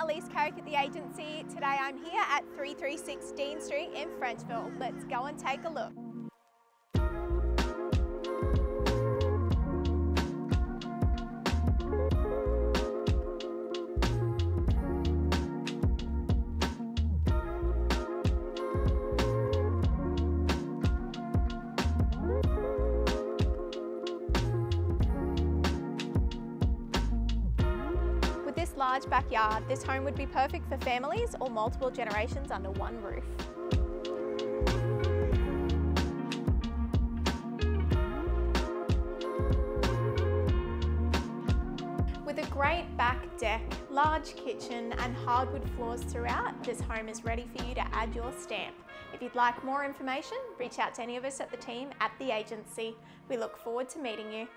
Elise Carrick at the agency. Today I'm here at 336 Dean Street in Frenchville. Let's go and take a look. With this large backyard, this home would be perfect for families or multiple generations under one roof. With a great back deck, large kitchen and hardwood floors throughout, this home is ready for you to add your stamp. If you'd like more information, reach out to any of us at the team at the agency. We look forward to meeting you.